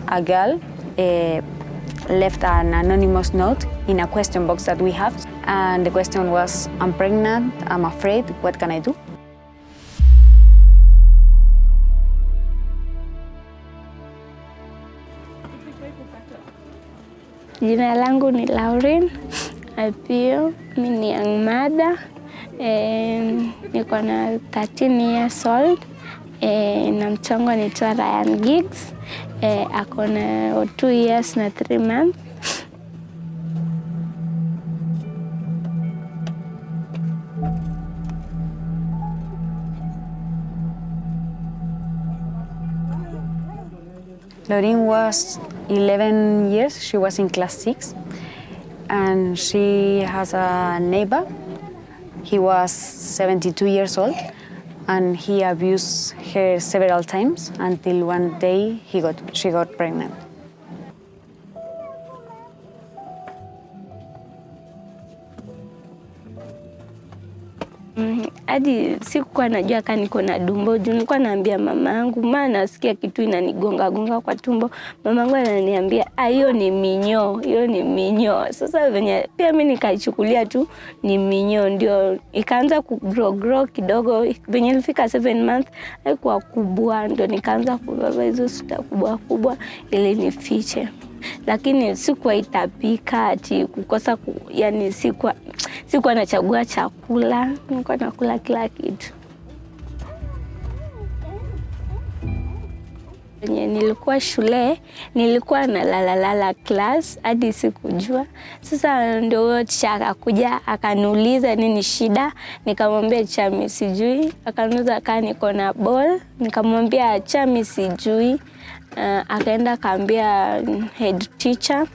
a girl left an anonymous note in a question box that we have. And the question was, I'm pregnant, I'm afraid, what can I do? Jina langu ni Lauren Alpio, mimi ni young mother, niko na 13 years old, na mchongo anaitwa Ryan Giggs, ako na 2 years na 3 months. Lauren was 11 years, she was in class 6, and she has a neighbor. He was 72 years old, and he abused her several times until one day she got pregnant. Hadi sikuwa najua kama niko na dumbo. Nilikuwa naambia mamangu, maana nasikia kitu inanigonga kwa tumbo. Mamangu ananiambia, hiyo ni minyoo, hiyo ni minyoo. Sasa venye pia mimi nikaichukulia tu ni minyoo, ndio ikaanza grow kidogo. Venye nilifika 7 months haikuwa kubwa, ndio nikaanza kubeba hizo suta kubwa ili nifiche. Lakini sikuwa itapika ati kukosa yani sikuwa nachagua chakula, nilikuwa nakula kila kitu. Nilikuwa shule, nilikuwa nalala class hadi sikujua. Sasa ndio teacher akakuja akaniuliza nini shida, nikamwambia chami sijui. Akaniuliza kama niko na ball, nikamwambia chami sijui. Akaenda akaambia head teacher.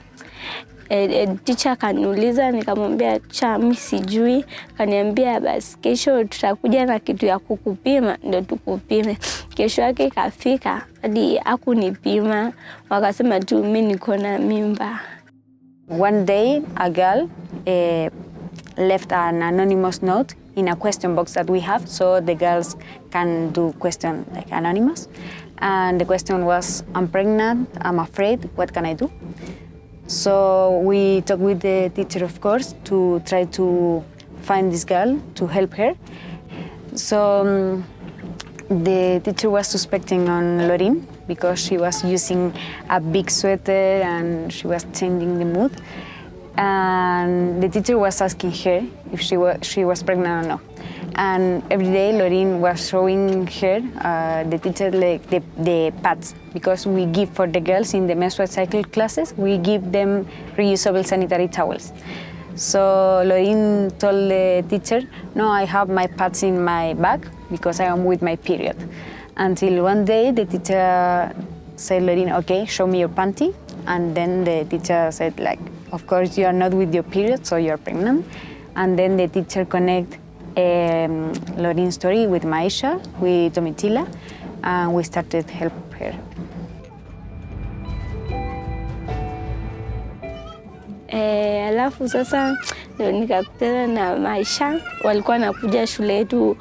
Teacher akaniuliza, nikamwambia chami sijui. Akaniambia basi kesho tutakuja na kitu ya kukupima ndio tukupime. Kesho yake ikafika hadi hakunipima, wakasema tu mimi niko na mimba. One day a girl left an anonymous note in a question box that we have, so the girls can do question like anonymous. And the question was, I'm pregnant, I'm afraid, what can I do? So we talked with the teacher, of course, to try to find this girl, to help her. So the teacher was suspecting on Lauren because she was using a big sweater and she was changing the mood. And the teacher was asking her if she was pregnant or not. And every day Lauren was showing her, the teacher, like the pads, because we give for the girls in the menstrual cycle classes, we give them reusable sanitary towels. So Lauren told the teacher, no, I have my pads in my bag because I am with my period. Until one day the teacher said, Lauren, okay, show me your panty. And then the teacher said, like, of course you are not with your period, so you are pregnant. And then the teacher connect Lauren's story with Maisha, with Domitila, and we started to help her. Alafu sasa nikakutana na Maisha, walikuwa nakuja shule yetu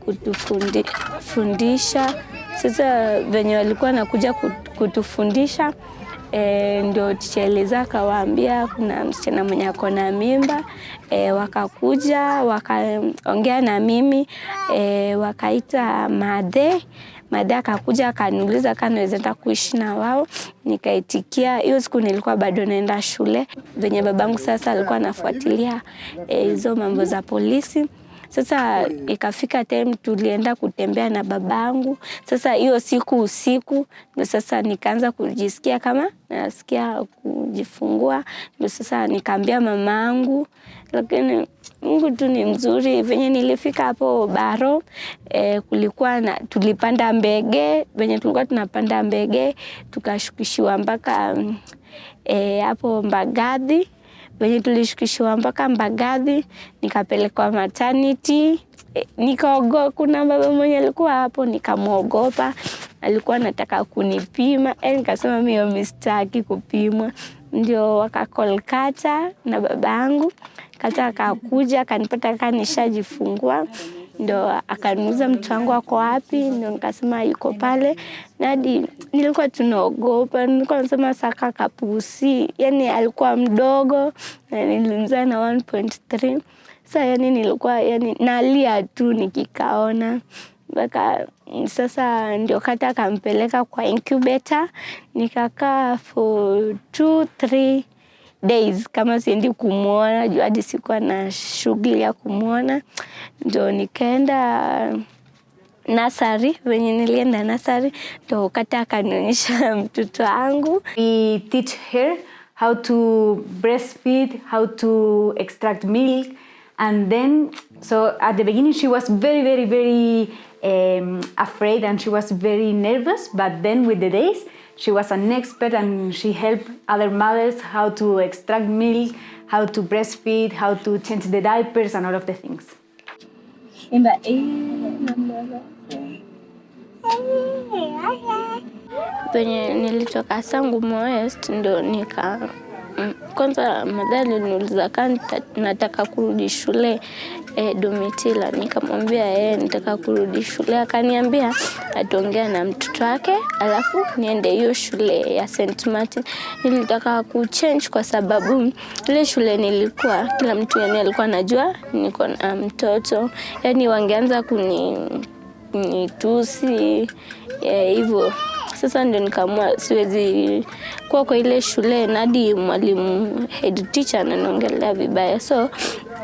kutufundisha. Sasa venye walikuwa nakuja kutufundisha, ndio teacher akawaambia kuna msichana mwenye ako na mimba. Wakakuja wakaongea na mimi, wakaita Made akakuja akaniuliza kama naweza kuishi na wao. Nikaitikia. Hiyo siku nilikuwa bado naenda shule. Venye babangu sasa alikuwa anafuatilia hizo mambo za polisi. Sasa ikafika time tulienda kutembea na babangu. Sasa hiyo siku usiku ndio sasa nikaanza kujisikia kama nasikia kujifungua. Ndio sasa nikaambia mamangu, lakini Mungu tu ni mzuri. Venye nilifika hapo Baro, tulipanda ndege. Venye tulikuwa tunapanda ndege tukashukishiwa mpaka hapo Mbagathi. Venye tulishukishwa mpaka Mbagathi, nikapelekwa maternity. Nikaogopa, kuna baba mwenye alikuwa hapo nikamuogopa. Alikuwa anataka kunipima. Nikasema mimi sitaki kupimwa. Ndio wakacall Kata na babangu. Kata akakuja akanipata kama nishajifungua. ndo akaniuliza mtoto wangu ako wapi, ndo nikasema yuko pale. Hadi nilikuwa tunaogopa, nilikuwa nasema saka kapusi, yani alikuwa mdogo na nilimzaa na 1.3. Sasa yani nilikuwa yani nalia tu nikikaona. Baka sasa ndio kata akampeleka kwa incubator, nikakaa for 2-3 days kama siendi kumuona, juu hadi sikuwa na shughuli ya kumuona. Ndio nikaenda nursery, venye nilienda nursery ndio kata akanionyesha mtoto wangu. We teach her how to breastfeed, how to extract milk, and then so at the beginning she was very afraid and she was very nervous, but then with the days she was an expert and she helped other mothers how to extract milk, how to breastfeed, how to change the diapers and all of the things. Penye nilitoka Sangumo West ndo kwanza madhali aliniuliza kama nataka kurudi shule Domitila, nikamwambia nitaka kurudi shule. Akaniambia ataongea na mtoto wake alafu niende hiyo shule ya St. Martin. Nilitaka kuchange kwa sababu ile shule nilikuwa kila mtu yani alikuwa anajua niko na mtoto, yani wangeanza kunitusi hivyo. Sasa ndio nikaamua siwezi kwa ile shule, nadi mwalimu head teacher ananiongelea vibaya, so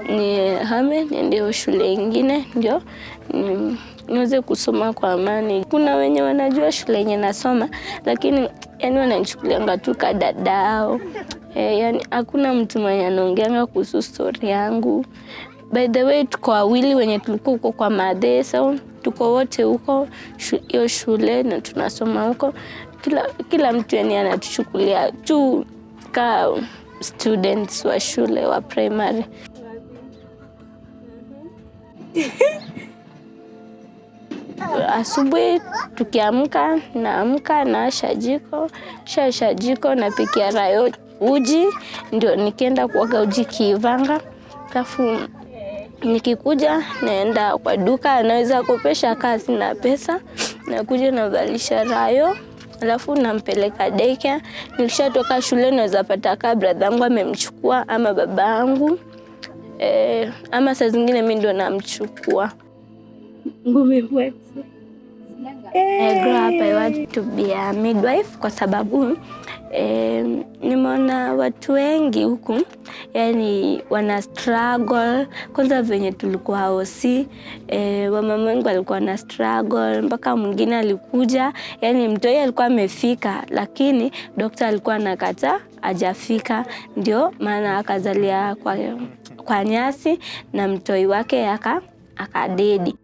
ni hame niende shule nyingine ndio niweze kusoma kwa amani. Kuna wenye wanajua shule yenye nasoma lakini yani wananichukulianga tu kadadao. Yani hakuna mtu mwenye anaongeanga kuhusu story yangu. By the way, tuko wawili wenye tulikuwa huko kwa Madesa, tuko wote huko hiyo shule na tunasoma huko. Kila mtu yani anatuchukulia tu ka students wa shule wa primary. Asubuhi tukiamka, naamka na shajiko napikia Rayo uji, ndio nikienda kuoga uji Kivanga. Alafu nikikuja naenda kwa duka, naweza kopesha kazi na pesa, nakuja navalisha Rayo, alafu nampeleka daycare. Nikishatoka shule naweza pata ka brother yangu amemchukua ama baba yangu, ama saa zingine mimi ndo namchukua. I grew up, I want to be a midwife kwa sababu nimeona watu wengi huku yani wana struggle. Kwanza venye tulikuwa hosi, wamama wengi walikuwa na struggle, mpaka mwingine alikuja yani mtoi alikuwa amefika lakini daktari alikuwa anakataa hajafika, ndio maana akazalia kwa nyasi na mtoi wake akadedi.